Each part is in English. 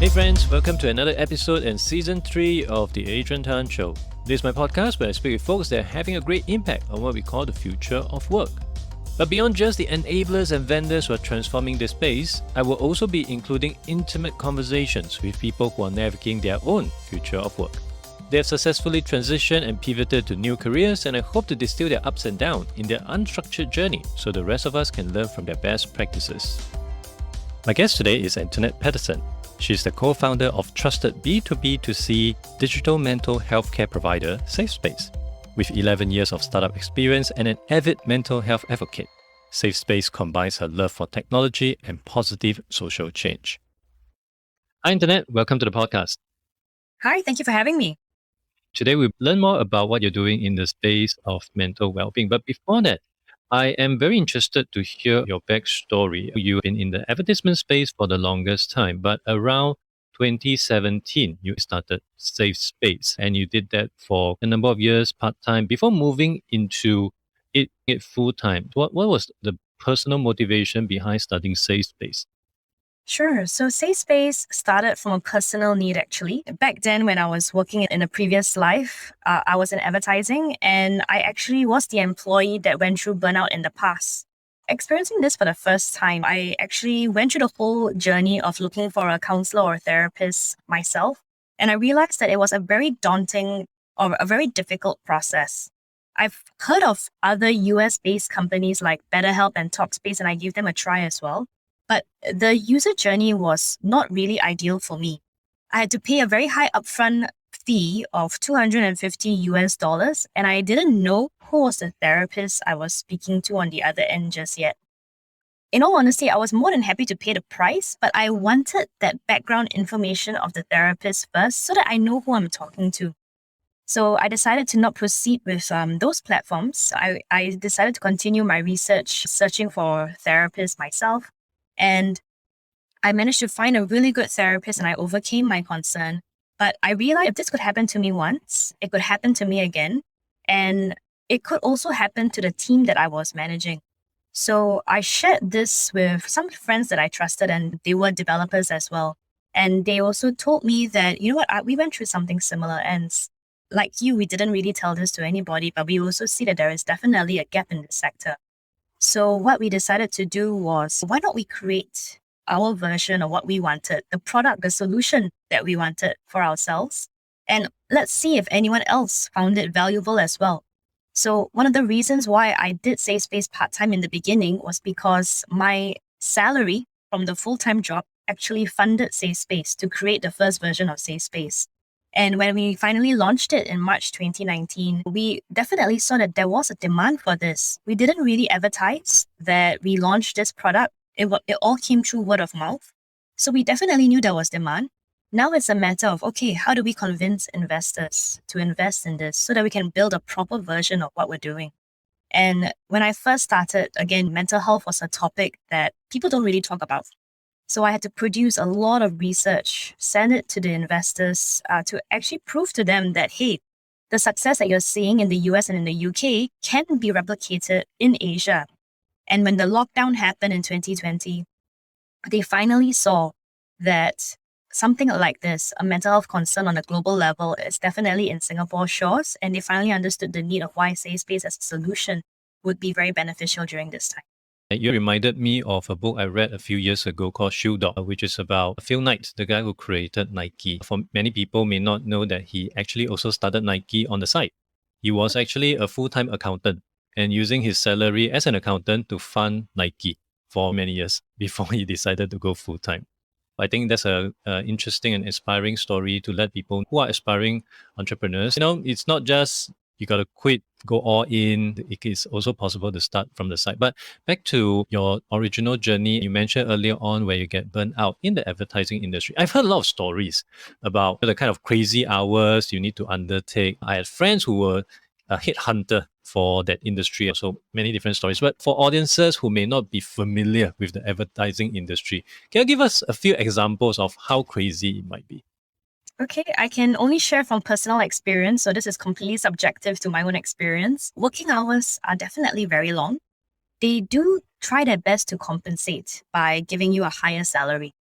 Hey friends, welcome to another episode in Season 3 of The Adrian Show. This is my podcast where I speak with folks that are having a great impact on what we call the future of work. But beyond just the enablers and vendors who are transforming this space, I will also be including intimate conversations with people who are navigating their own future of work. They have successfully transitioned and pivoted to new careers, and I hope to distill their ups and downs in their unstructured journey so the rest of us can learn from their best practices. My guest today is Antoinette Patterson. She's the co-founder of trusted B2B2C digital mental health care provider, SafeSpace. With 11 years of startup experience and an avid mental health advocate, SafeSpace combines her love for technology and positive social change. Hi, Antoinette. Welcome to the podcast. Hi, thank you for having me. Today, we'll learn more about what you're doing in the space of mental well-being. But before that, I am very interested to hear your backstory. You've been in the advertisement space for the longest time, but around 2017, you started SafeSpace, and you did that for a number of years part-time before moving into it full-time. What was the personal motivation behind starting SafeSpace? Sure. So SafeSpace started from a personal need, actually. Back then, when I was working in a previous life, I was in advertising, and I actually was the employee that went through burnout in the past. Experiencing this for the first time, I actually went through the whole journey of looking for a counselor or therapist myself. And I realized that it was a very daunting or a very difficult process. I've heard of other US-based companies like BetterHelp and Talkspace, and I gave them a try as well. But the user journey was not really ideal for me. I had to pay a very high upfront fee of $250, and I didn't know who was the therapist I was speaking to on the other end just yet. In all honesty, I was more than happy to pay the price, but I wanted that background information of the therapist first so that I know who I'm talking to. So I decided to not proceed with those platforms. I decided to continue my research, searching for therapists myself. And I managed to find a really good therapist, and I overcame my concern. But I realized if this could happen to me once, it could happen to me again. And it could also happen to the team that I was managing. So I shared this with some friends that I trusted, and they were developers as well. And they also told me that, you know what, we went through something similar. And like you, we didn't really tell this to anybody, but we also see that there is definitely a gap in this sector. So what we decided to do was, why don't we create our version of what we wanted, the product, the solution that we wanted for ourselves, and let's see if anyone else found it valuable as well. So one of the reasons why I did SafeSpace part-time in the beginning was because my salary from the full-time job actually funded SafeSpace to create the first version of SafeSpace. And when we finally launched it in March 2019, we definitely saw that there was a demand for this. We didn't really advertise that we launched this product. It all came through word of mouth. So we definitely knew there was demand. Now it's a matter of, okay, how do we convince investors to invest in this so that we can build a proper version of what we're doing? And when I first started, again, mental health was a topic that people don't really talk about. So I had to produce a lot of research, send it to the investors to actually prove to them that, hey, the success that you're seeing in the US and in the UK can be replicated in Asia. And when the lockdown happened in 2020, they finally saw that something like this, a mental health concern on a global level, is definitely in Singapore's shores. And they finally understood the need of why SafeSpace as a solution would be very beneficial during this time. You reminded me of a book I read a few years ago called Shoe Dog, which is about Phil Knight, the guy who created Nike. For many people may not know that he actually also started Nike on the side. He was actually a full-time accountant and using his salary as an accountant to fund Nike for many years before he decided to go full-time. I think that's an interesting and inspiring story to let people who are aspiring entrepreneurs. It's not just you got to quit, go all in. It is also possible to start from the side. But back to your original journey, you mentioned earlier on where you get burnt out in the advertising industry. I've heard a lot of stories about the kind of crazy hours you need to undertake. I had friends who were a headhunter for that industry. So many different stories. But for audiences who may not be familiar with the advertising industry, can you give us a few examples of how crazy it might be? Okay, I can only share from personal experience, so this is completely subjective to my own experience. Working hours are definitely very long. They do try their best to compensate by giving you a higher salary.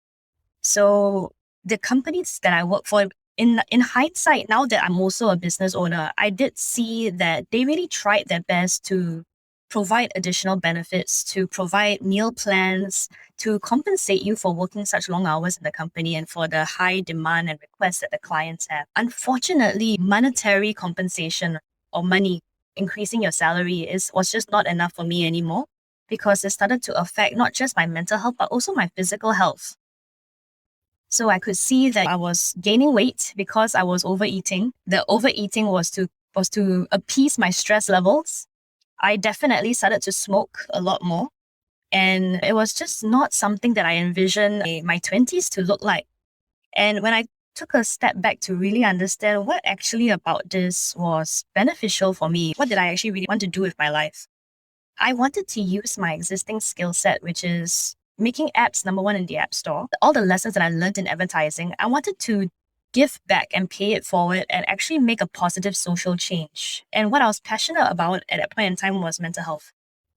So the companies that I work for, in hindsight, now that I'm also a business owner, I did see that they really tried their best to provide additional benefits, to provide meal plans, to compensate you for working such long hours in the company and for the high demand and requests that the clients have. Unfortunately, monetary compensation or money, increasing your salary was just not enough for me anymore, because it started to affect not just my mental health, but also my physical health. So I could see that I was gaining weight because I was overeating. The overeating was to appease my stress levels. I definitely started to smoke a lot more. And it was just not something that I envisioned my 20s to look like. And when I took a step back to really understand what actually about this was beneficial for me, what did I actually really want to do with my life? I wanted to use my existing skill set, which is making apps number one in the App Store. All the lessons that I learned in advertising, I wanted to give back and pay it forward and actually make a positive social change. And what I was passionate about at that point in time was mental health.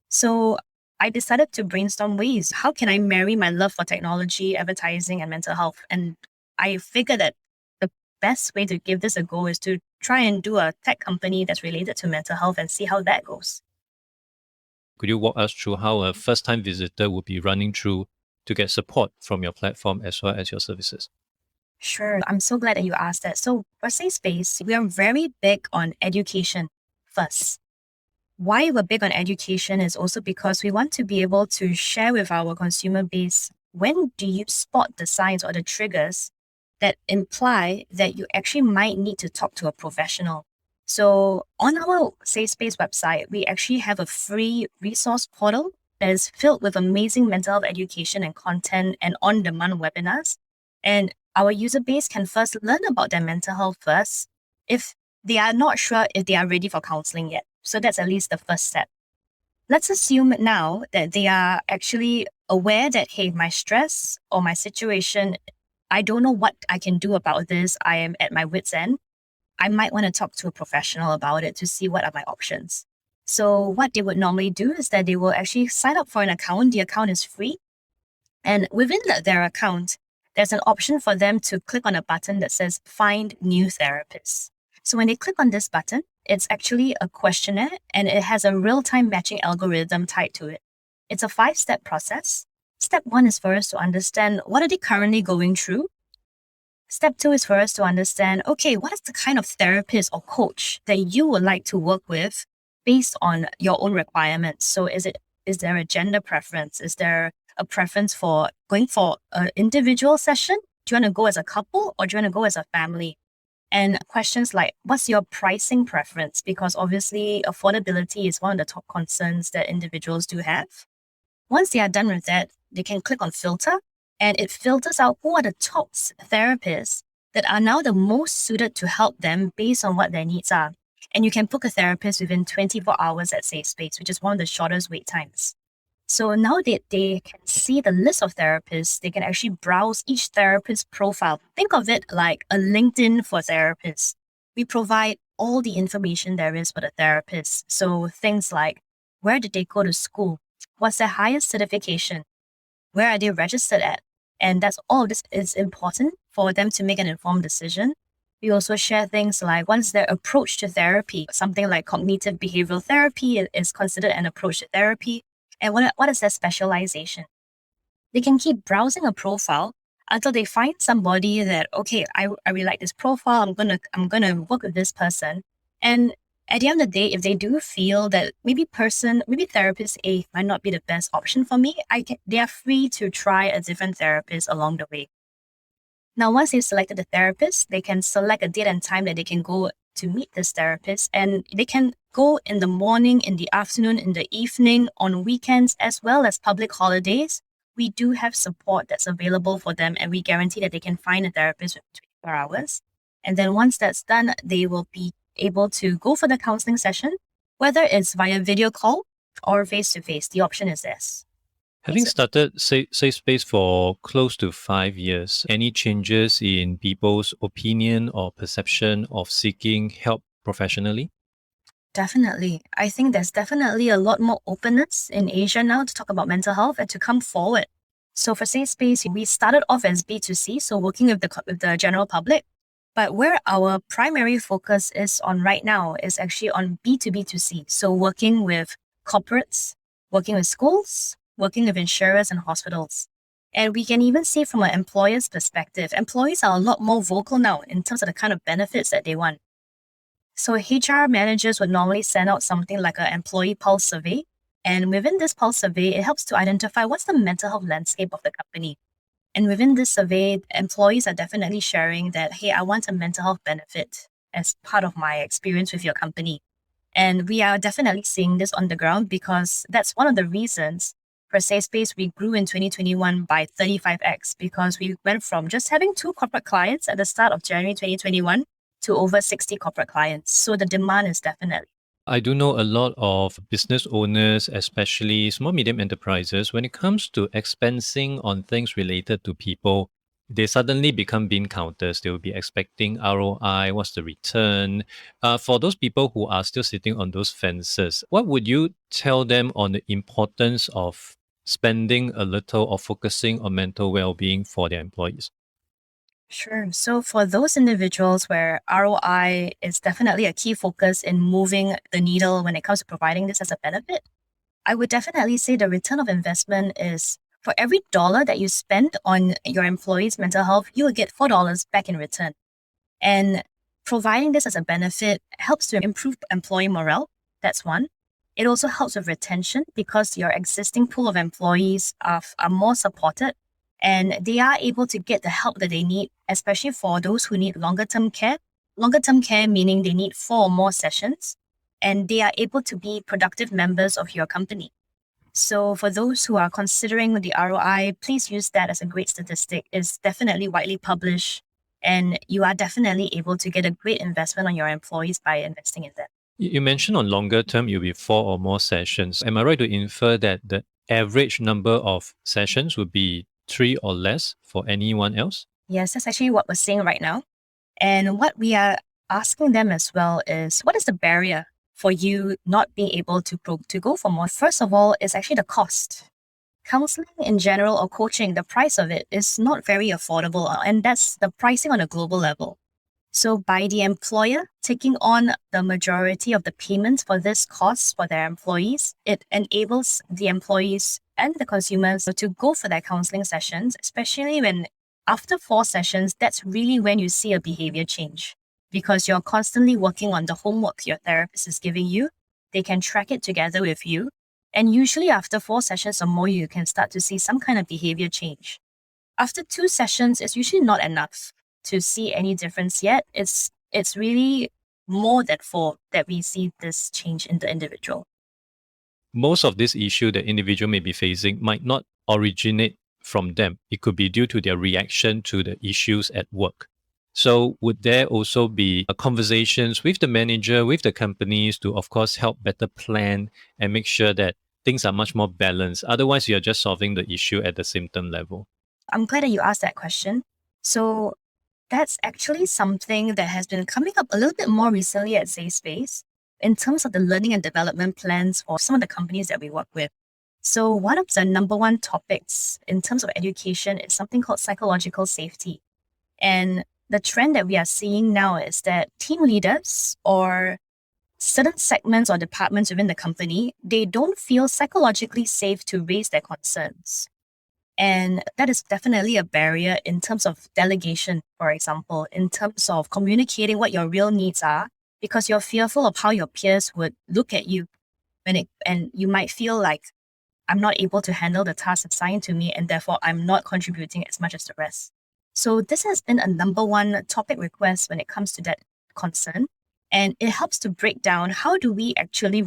So I decided to brainstorm ways. How can I marry my love for technology, advertising, and mental health? And I figured that the best way to give this a go is to try and do a tech company that's related to mental health and see how that goes. Could you walk us through how a first-time visitor would be running through to get support from your platform as well as your services? Sure. I'm so glad that you asked that. So for Safe Space, we are very big on education first. Why we're big on education is also because we want to be able to share with our consumer base, when do you spot the signs or the triggers that imply that you actually might need to talk to a professional. So on our Safe Space website, we actually have a free resource portal that is filled with amazing mental health education and content and on-demand webinars. And our user base can first learn about their mental health first if they are not sure if they are ready for counseling yet. So that's at least the first step. Let's assume now that they are actually aware that, hey, my stress or my situation, I don't know what I can do about this. I am at my wit's end. I might want to talk to a professional about it to see what are my options. So what they would normally do is that they will actually sign up for an account. The account is free. And within their account, there's an option for them to click on a button that says Find New Therapists. So when they click on this button, it's actually a questionnaire and it has a real-time matching algorithm tied to it. It's a 5-step process. Step 1 is for us to understand what are they currently going through. Step 2 is for us to understand, okay, what is the kind of therapist or coach that you would like to work with based on your own requirements? So is there a gender preference? Is there a preference for going for an individual session? Do you want to go as a couple or do you want to go as a family? And questions like, what's your pricing preference? Because obviously affordability is one of the top concerns that individuals do have. Once they are done with that, they can click on filter and it filters out who are the top therapists that are now the most suited to help them based on what their needs are. And you can book a therapist within 24 hours at Safe Space, which is one of the shortest wait times. So now that they can see the list of therapists, they can actually browse each therapist's profile. Think of it like a LinkedIn for therapists. We provide all the information there is for the therapist. So things like, where did they go to school? What's their highest certification? Where are they registered at? And that's all this is important for them to make an informed decision. We also share things like what's their approach to therapy. Something like cognitive behavioral therapy is considered an approach to therapy. And what is their specialization? They can keep browsing a profile until they find somebody that, okay, I really like this profile. I'm gonna work with this person. And at the end of the day, if they do feel that maybe therapist A might not be the best option for me, they are free to try a different therapist along the way. Now, once they've selected the therapist, they can select a date and time that they can go to meet this therapist, and they can go in the morning, in the afternoon, in the evening, on weekends, as well as public holidays. We do have support that's available for them, and we guarantee that they can find a therapist within 24 hours. And then once that's done, they will be able to go for the counseling session, whether it's via video call or face-to-face. The option is this. Having started Safe Space for close to 5 years, any changes in people's opinion or perception of seeking help professionally? Definitely. I think there's definitely a lot more openness in Asia now to talk about mental health and to come forward. So for Safe Space, we started off as B2C, so working with the general public. But where our primary focus is on right now is actually on B2B2C. So working with corporates, working with schools, working with insurers and hospitals. And we can even see from an employer's perspective, employees are a lot more vocal now in terms of the kind of benefits that they want. So HR managers would normally send out something like an employee pulse survey. And within this pulse survey, it helps to identify what's the mental health landscape of the company. And within this survey, employees are definitely sharing that, hey, I want a mental health benefit as part of my experience with your company. And we are definitely seeing this on the ground because that's one of the reasons for Safe Space we grew in 2021 by 35x, because we went from just having 2 corporate clients at the start of January 2021 to over 60 corporate clients. So the demand is definitely. I do know a lot of business owners, especially small medium enterprises, when it comes to expensing on things related to people, they suddenly become bean counters. They will be expecting ROI, what's the return? For those people who are still sitting on those fences, what would you tell them on the importance of spending a little or focusing on mental well-being for their employees? Sure. So for those individuals where ROI is definitely a key focus in moving the needle when it comes to providing this as a benefit, I would definitely say the return of investment is for every dollar that you spend on your employees' mental health, you will get $4 back in return. And providing this as a benefit helps to improve employee morale. That's one. It also helps with retention because your existing pool of employees are more supported and they are able to get the help that they need, especially for those who need longer term care. Longer term care meaning they need 4 or more sessions and they are able to be productive members of your company. So for those who are considering the ROI, please use that as a great statistic. It's definitely widely published and you are definitely able to get a great investment on your employees by investing in that. You mentioned on longer term, you'll be 4 or more sessions. Am I right to infer that the average number of sessions would be 3 or less for anyone else? Yes, that's actually what we're seeing right now. And what we are asking them as well is, what is the barrier for you not being able to go for more? First of all, is actually the cost. Counseling in general or coaching, the price of it is not very affordable, and that's the pricing on a global level. So by the employer taking on the majority of the payments for this cost for their employees, it enables the employees and the consumers to go for their counseling sessions, especially when after 4 sessions, that's really when you see a behavior change because you're constantly working on the homework your therapist is giving you. They can track it together with you. And usually after 4 sessions or more, you can start to see some kind of behavior change. After 2 sessions, it's usually not enough to see any difference yet. It's really more than 4 that we see this change in the individual. Most of this issue that individual may be facing might not originate from them. It could be due to their reaction to the issues at work. So would there also be conversations with the manager, with the companies to, of course, help better plan and make sure that things are much more balanced? Otherwise, you're just solving the issue at the symptom level. I'm glad that you asked that question. So that's actually something that has been coming up a little bit more recently at Safe Space in terms of the learning and development plans for some of the companies that we work with. So one of the number one topics in terms of education is something called psychological safety. And the trend that we are seeing now is that team leaders or certain segments or departments within the company, they don't feel psychologically safe to raise their concerns. And that is definitely a barrier in terms of delegation, for example, in terms of communicating what your real needs are, because you're fearful of how your peers would look at you and you might feel like I'm not able to handle the task assigned to me and therefore I'm not contributing as much as the rest. So this has been a number one topic request when it comes to that concern. And it helps to break down how do we actually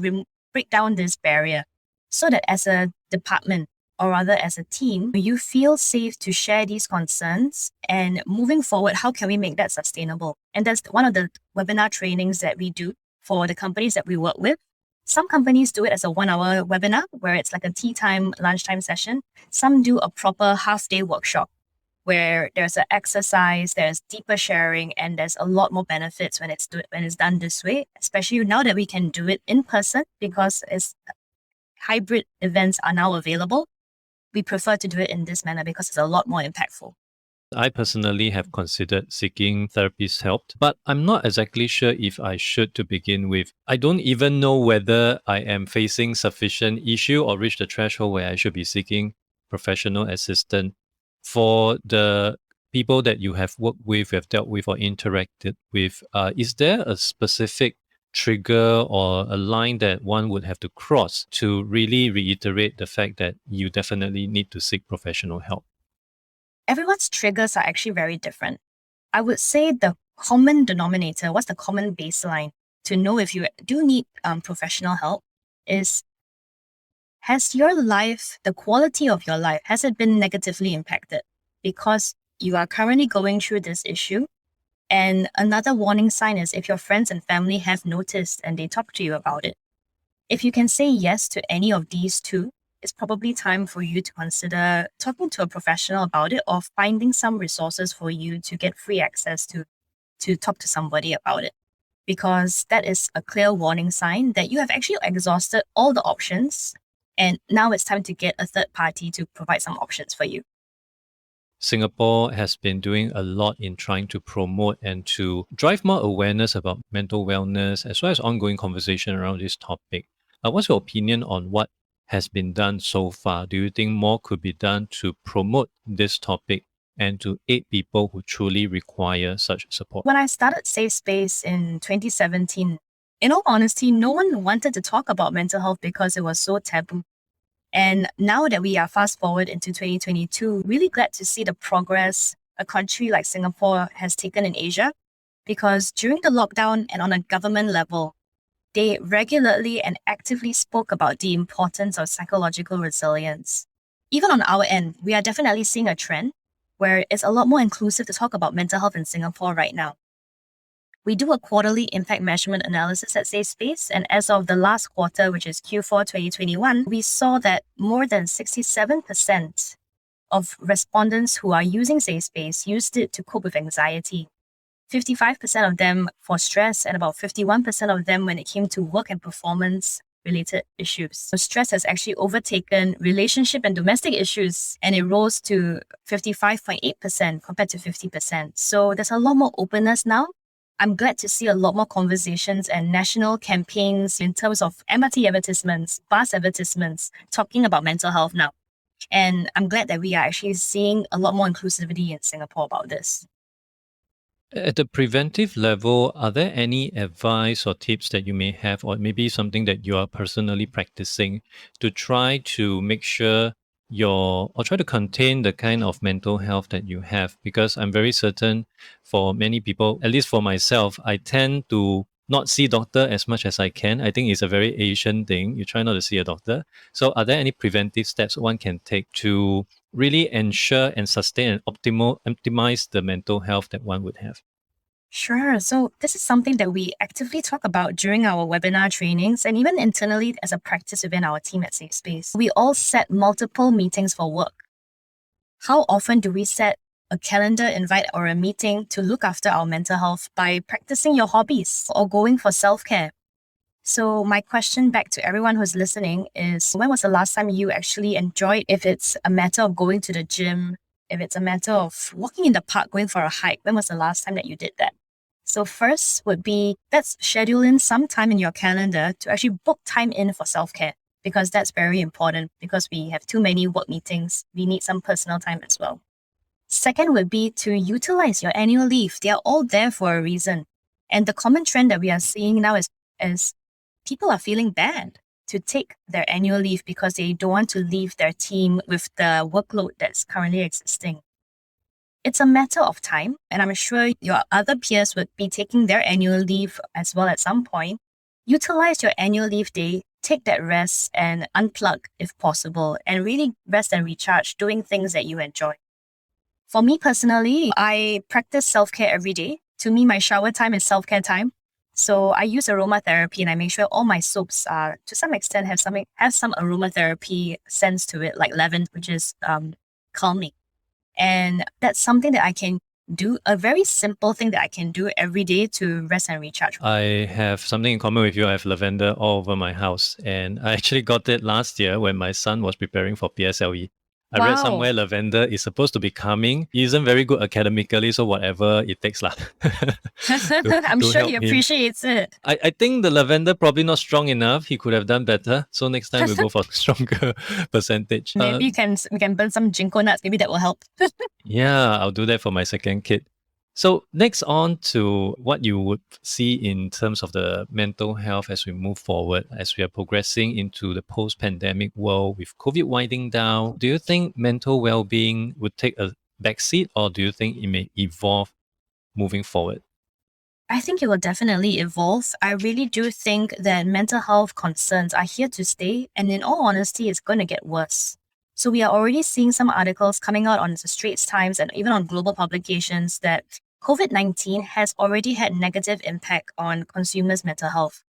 break down this barrier so that as a department, or rather as a team, you feel safe to share these concerns, and moving forward, how can we make that sustainable? And that's one of the webinar trainings that we do for the companies that we work with. Some companies do it as a 1-hour webinar where it's like a tea time, lunchtime session. Some do a proper half-day workshop where there's an exercise, there's deeper sharing, and there's a lot more benefits when it's done this way, especially now that we can do it in person because hybrid events are now available. we prefer to do it in this manner because it's a lot more impactful. I personally have considered seeking therapist help, but I'm not exactly sure if I should to begin with. I don't even know whether I am facing sufficient issue or reach the threshold where I should be seeking professional assistance. For the people that you have worked with, have dealt with or interacted with, is there a specific trigger or a line that one would have to cross to really reiterate the fact that you definitely need to seek professional help? Everyone's triggers are actually very different. I would say the common denominator, what's the common baseline to know if you do need professional help is, has your life, the quality of your life, has it been negatively impacted because you are currently going through this issue? And another warning sign is if your friends and family have noticed and they talk to you about it. If you can say yes to any of these two, it's probably time for you to consider talking to a professional about it or finding some resources for you to get free access to talk to somebody about it. Because that is a clear warning sign that you have actually exhausted all the options and now it's time to get a third party to provide some options for you. Singapore has been doing a lot in trying to promote and to drive more awareness about mental wellness as well as ongoing conversation around this topic. What's your opinion on what has been done so far? Do you think more could be done to promote this topic and to aid people who truly require such support? When I started Safe Space in 2017, in all honesty, no one wanted to talk about mental health because it was so taboo. And now that we are fast forward into 2022, really glad to see the progress a country like Singapore has taken in Asia, because during the lockdown and on a government level, they regularly and actively spoke about the importance of psychological resilience. Even on our end, we are definitely seeing a trend where it's a lot more inclusive to talk about mental health in Singapore right now. We do a quarterly impact measurement analysis at Safe Space, and as of the last quarter, which is Q4 2021, we saw that more than 67% of respondents who are using Safe Space used it to cope with anxiety. 55% of them for stress, and about 51% of them when it came to work and performance related issues. So stress has actually overtaken relationship and domestic issues, and it rose to 55.8% compared to 50%. So there's a lot more openness now. I'm glad to see a lot more conversations and national campaigns in terms of MRT advertisements, bus advertisements, talking about mental health now. And I'm glad that we are actually seeing a lot more inclusivity in Singapore about this. At the preventive level, are there any advice or tips that you may have, or maybe something that you are personally practicing to try to make sure or try to contain the kind of mental health that you have? Because I'm very certain for many people, at least for myself, I tend to not see doctor as much as I can. I think it's a very Asian thing. You try not to see a doctor. So are there any preventive steps one can take to really ensure and sustain and optimize the mental health that one would have? Sure. So this is something that we actively talk about during our webinar trainings and even internally as a practice within our team at Safe Space. We all set multiple meetings for work. How often do we set a calendar invite or a meeting to look after our mental health by practicing your hobbies or going for self-care? So my question back to everyone who's listening is, when was the last time you actually enjoyed, if it's a matter of going to the gym, if it's a matter of walking in the park, going for a hike, when was the last time that you did that? So first would be, let's schedule in some time in your calendar to actually book time in for self-care, because that's very important because we have too many work meetings. We need some personal time as well. Second would be to utilize your annual leave. They are all there for a reason. And the common trend that we are seeing now is people are feeling bad to take their annual leave because they don't want to leave their team with the workload that's currently existing. It's a matter of time, and I'm sure your other peers would be taking their annual leave as well at some point. Utilize your annual leave day, take that rest and unplug if possible, and really rest and recharge doing things that you enjoy. For me personally, I practice self-care every day. To me, my shower time is self-care time. So I use aromatherapy and I make sure all my soaps are, to some extent, have some aromatherapy sense to it, like lavender, which is calming. And that's something that I can do, a very simple thing that I can do every day to rest and recharge. I have something in common with you. I have lavender all over my house. And I actually got it last year when my son was preparing for PSLE. I read Wow. somewhere lavender is supposed to be calming. He isn't very good academically, so whatever it takes lah. I'm to sure help he him. appreciates it. I think the lavender probably not strong enough. He could have done better. So next time we'll go for stronger percentage. Maybe we can burn some ginkgo nuts. Maybe that will help. Yeah, I'll do that for my second kid. So next on to what you would see in terms of the mental health as we move forward, as we are progressing into the post-pandemic world with COVID winding down. Do you think mental well-being would take a backseat, or do you think it may evolve moving forward? I think it will definitely evolve. I really do think that mental health concerns are here to stay, and in all honesty, it's going to get worse. So we are already seeing some articles coming out on the Straits Times and even on global publications that COVID-19 has already had negative impact on consumers' mental health.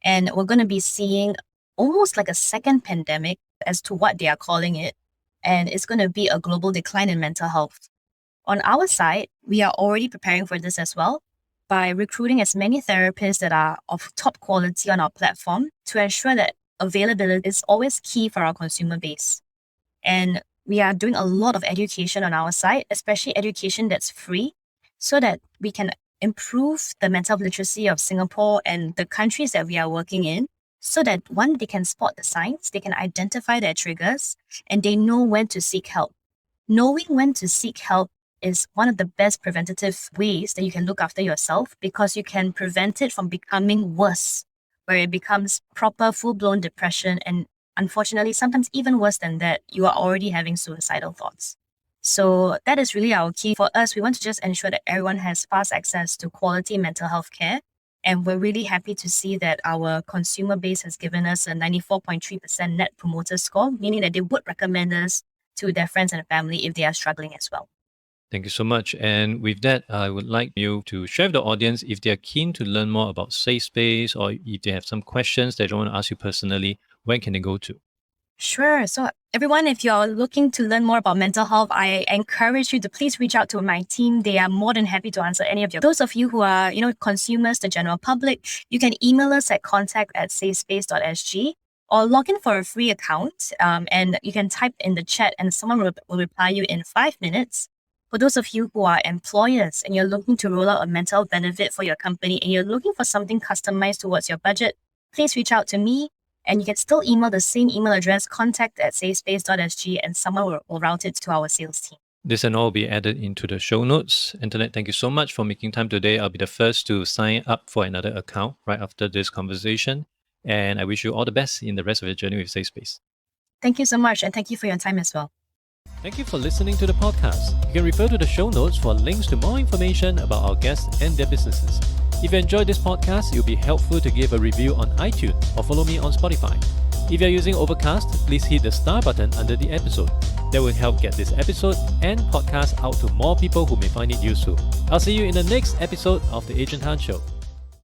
And we're going to be seeing almost like a second pandemic as to what they are calling it. And it's going to be a global decline in mental health. On our side, we are already preparing for this as well by recruiting as many therapists that are of top quality on our platform to ensure that availability is always key for our consumer base. And we are doing a lot of education on our side, especially education that's free, so that we can improve the mental health literacy of Singapore and the countries that we are working in, so that one, they can spot the signs, they can identify their triggers, and they know when to seek help. Knowing when to seek help is one of the best preventative ways that you can look after yourself, because you can prevent it from becoming worse, where it becomes proper full-blown depression, and unfortunately, sometimes even worse than that, you are already having suicidal thoughts. So that is really our key. For us, we want to just ensure that everyone has fast access to quality mental health care. And we're really happy to see that our consumer base has given us a 94.3% net promoter score, meaning that they would recommend us to their friends and family if they are struggling as well. Thank you so much. And with that, I would like you to share with the audience if they are keen to learn more about Safe Space, or if they have some questions that they want to ask you personally, where can they go to? Sure. So everyone, if you're looking to learn more about mental health, I encourage you to please reach out to my team. They are more than happy to answer any of your. Those of you who are, consumers, the general public, you can email us at contact@safespace.sg or log in for a free account. And you can type in the chat and someone will reply you in 5 minutes. For those of you who are employers and you're looking to roll out a mental health benefit for your company and you're looking for something customized towards your budget, please reach out to me. And you can still email the same email address, contact@safespace.sg, and someone will route it to our sales team. This and all will be added into the show notes. Antoinette, thank you so much for making time today. I'll be the first to sign up for another account right after this conversation. And I wish you all the best in the rest of your journey with Safe Space. Thank you so much, and thank you for your time as well. Thank you for listening to the podcast. You can refer to the show notes for links to more information about our guests and their businesses. If you enjoyed this podcast, it would be helpful to give a review on iTunes or follow me on Spotify. If you're using Overcast, please hit the star button under the episode. That will help get this episode and podcast out to more people who may find it useful. I'll see you in the next episode of The Adrian Han Show.